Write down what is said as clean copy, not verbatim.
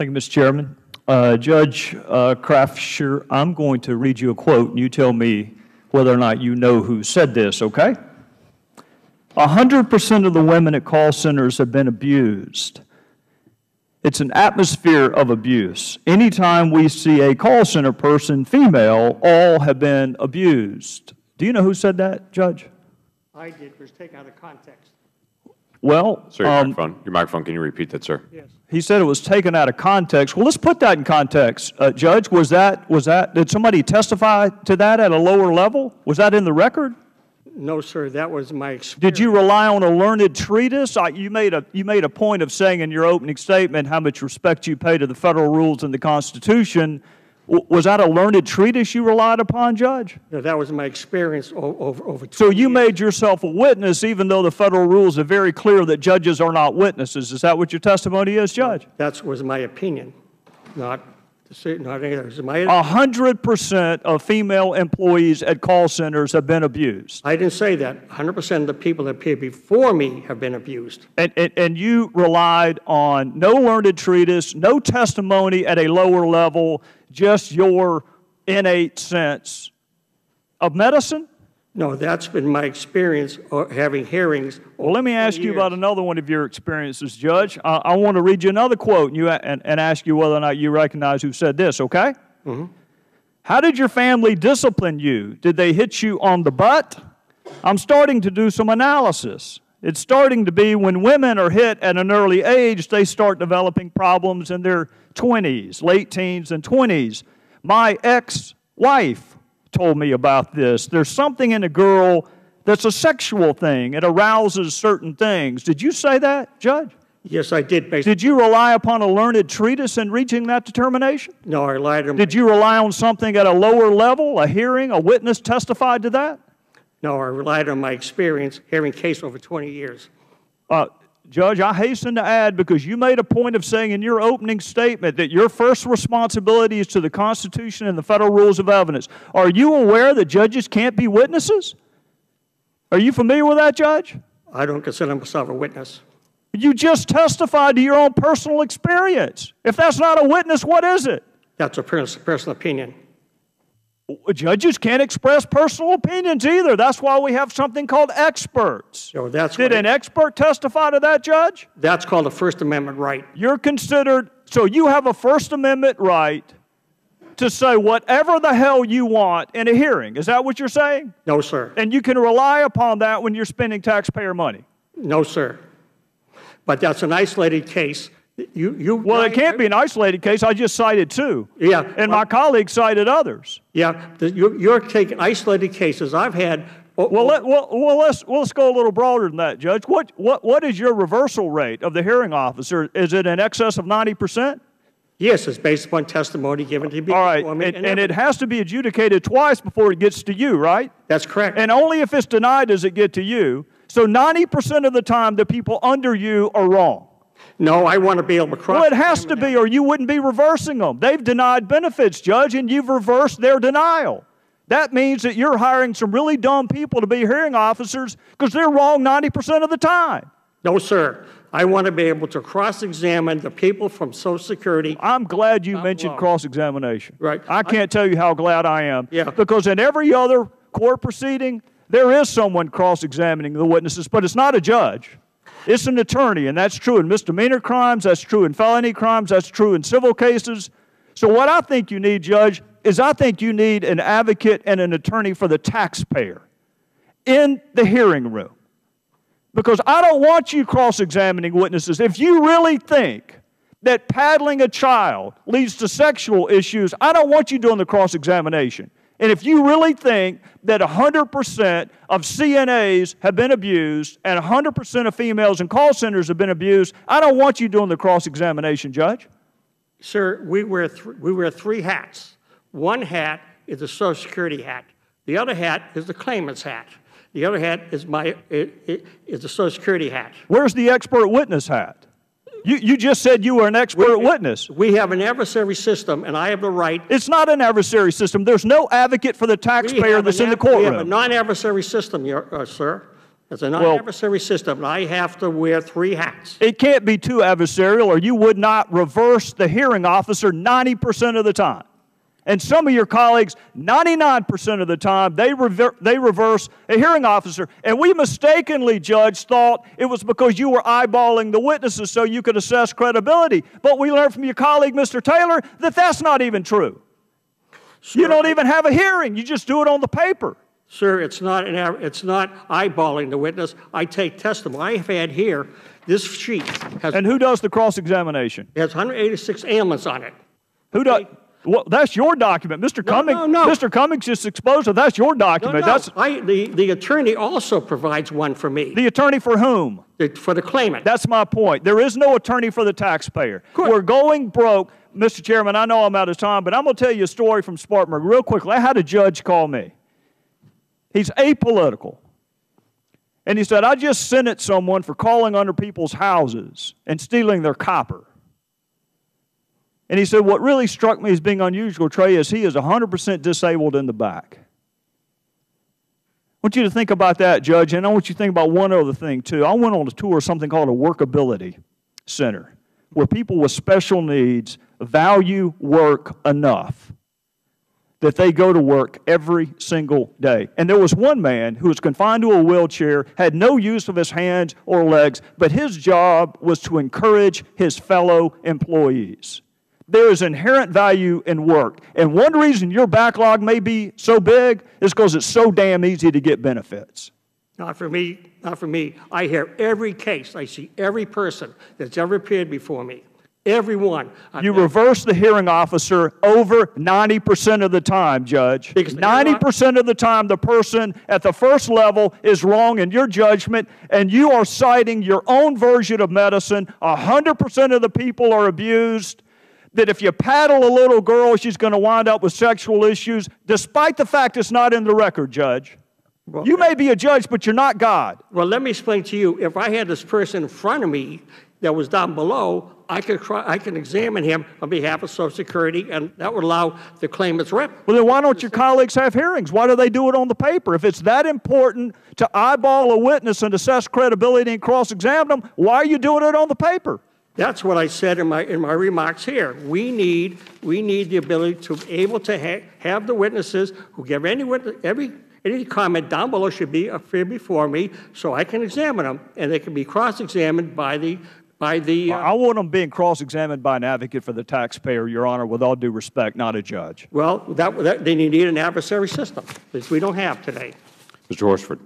Thank you, Mr. Chairman. Judge Craftsher, I'm going to read you a quote, and you tell me whether or not you know who said this, okay? 100% of the women at call centers have been abused. It's an atmosphere of abuse. Anytime we see a call center person, female, all have been abused. Do you know who said that, Judge? I did. It was taken out of context. Well, sir, your microphone, can you repeat that, sir? Yes. He said it was taken out of context. Well, let's put that in context. Judge, did somebody testify to that at a lower level? Was that in the record? No, sir, that was my experience. Did you rely on a learned treatise? You made a point of saying in your opening statement how much respect you pay to the Federal rules and the Constitution. Was that a learned treatise you relied upon, Judge? No, that was my experience over 20 So you years. made yourself a witness even though the Federal rules are very clear that judges are not witnesses. Is that what your testimony is, Judge? That was my opinion, not anything. 100% of female employees at call centers have been abused. I didn't say that. 100% of the people that appeared before me have been abused. And you relied on no learned treatise, no testimony at a lower level, just your innate sense of medicine? No, that's been my experience having hearings. Well, let me ask you about another one of your experiences, Judge. I want to read you another quote and ask you whether or not you recognize who said this, okay? Mm-hmm. How did your family discipline you? Did they hit you on the butt? I'm starting to do some analysis. It's starting to be when women are hit at an early age, they start developing problems in their 20s, late teens and 20s. My ex-wife told me about this. There's something in a girl that's a sexual thing. It arouses certain things. Did you say that, Judge? Yes, I did. Did you rely upon a learned treatise in reaching that determination? No, I relied on... Did you rely on something at a lower level, a hearing, a witness testified to that? No, I relied on my experience hearing case over 20 years. Judge, I hasten to add, because you made a point of saying in your opening statement that your first responsibility is to the Constitution and the Federal Rules of Evidence. Are you aware that judges can't be witnesses? Are you familiar with that, Judge? I don't consider myself a witness. You just testified to your own personal experience. If that's not a witness, what is it? That's a personal opinion. Judges can't express personal opinions either. That's why we have something called experts. So that's Did an expert testify to that, Judge? That's called a First Amendment right. You're considered, so you have a First Amendment right to say whatever the hell you want in a hearing. Is that what you're saying? No, sir. And you can rely upon that when you're spending taxpayer money? No, sir. But that's an isolated case. Well, it can't be an isolated case. I just cited two. Yeah. And my colleagues cited others. Yeah. You're taking isolated cases. I've had... let's go a little broader than that, Judge. What is your reversal rate of the hearing officer? Is it in excess of 90%? Yes, it's based upon testimony given to me. All right, and it has to be adjudicated twice before it gets to you, right? That's correct. And only if it's denied does it get to you. So 90% of the time, the people under you are wrong. No, I want to be able to cross. Well, it has to be, or you wouldn't be reversing them. They've denied benefits, Judge, and you've reversed their denial. That means that you're hiring some really dumb people to be hearing officers because they're wrong 90% of the time. No, sir. I want to be able to cross-examine the people from Social Security. I'm glad you mentioned cross-examination. Right. I can't tell you how glad I am. Yeah. Because in every other court proceeding, there is someone cross-examining the witnesses, but it's not a judge. It's an attorney, and that's true in misdemeanor crimes, that's true in felony crimes, that's true in civil cases. So what I think you need, Judge, is I think you need an advocate and an attorney for the taxpayer in the hearing room. Because I don't want you cross-examining witnesses. If you really think that paddling a child leads to sexual issues, I don't want you doing the cross-examination. And if you really think that 100% of CNAs have been abused and 100% of females in call centers have been abused, I don't want you doing the cross-examination, Judge. Sir, we wear three hats. One hat is the Social Security hat. The other hat is the claimant's hat. The other hat is the Social Security hat. Where's the expert witness hat? You just said you were an expert witness. We have an adversary system, and I have the right. It's not an adversary system. There's no advocate for the taxpayer that's in the courtroom. We have a non-adversary system, sir. It's a non-adversary system, and I have to wear 3 hats. It can't be too adversarial, or you would not reverse the hearing officer 90% of the time. And some of your colleagues, 99% of the time, they reverse a hearing officer. And we mistakenly, Judge, thought it was because you were eyeballing the witnesses so you could assess credibility. But we learned from your colleague, Mr. Taylor, that that's not even true. Sir, you don't even have a hearing. You just do it on the paper. Sir, it's not eyeballing the witness. I take testimony. I have had here, this sheet has... And who does the cross-examination? It has 186 ailments on it. Who does... Well, that's your document. Mr. Cummings, no. Mr. Cummings just exposed it. That's your document. No. That's the attorney also provides one for me. the attorney for whom? For the claimant. That's my point. There is no attorney for the taxpayer. Good. We're going broke. Mr. Chairman, I know I'm out of time, but I'm going to tell you a story from Spartanburg real quickly. I had a judge call me. He's apolitical. And he said, I just sentenced someone for calling under people's houses and stealing their copper. And he said, what really struck me as being unusual, Trey, is he is 100% disabled in the back. I want you to think about that, Judge, and I want you to think about one other thing, too. I went on a tour of something called a workability center, where people with special needs value work enough that they go to work every single day. And there was one man who was confined to a wheelchair, had no use of his hands or legs, but his job was to encourage his fellow employees. There is inherent value in work. And one reason your backlog may be so big is because it's so damn easy to get benefits. Not for me. Not for me. I hear every case. I see every person that's ever appeared before me. Everyone. You reverse the hearing officer over 90% of the time, Judge. 90% of the time, the person at the first level is wrong in your judgment, and you are citing your own version of medicine. 100% of the people are abused. That if you paddle a little girl, she's going to wind up with sexual issues, despite the fact it's not in the record, Judge. Well, you may be a judge, but you're not God. Well, let me explain to you. If I had this person in front of me that was down below, I can examine him on behalf of Social Security, and that would allow the claimant's rep. Well, then why don't your colleagues have hearings? Why do they do it on the paper? If it's that important to eyeball a witness and assess credibility and cross-examine them, why are you doing it on the paper? That's what I said in my remarks here. We need the ability to be able to have the witnesses who give any comment down below should be appear before me, so I can examine them, and they can be cross-examined by the. I want them being cross-examined by an advocate for the taxpayer, Your Honor, with all due respect, not a judge. Well, they need an adversary system, which we don't have today. Mr. Horsford.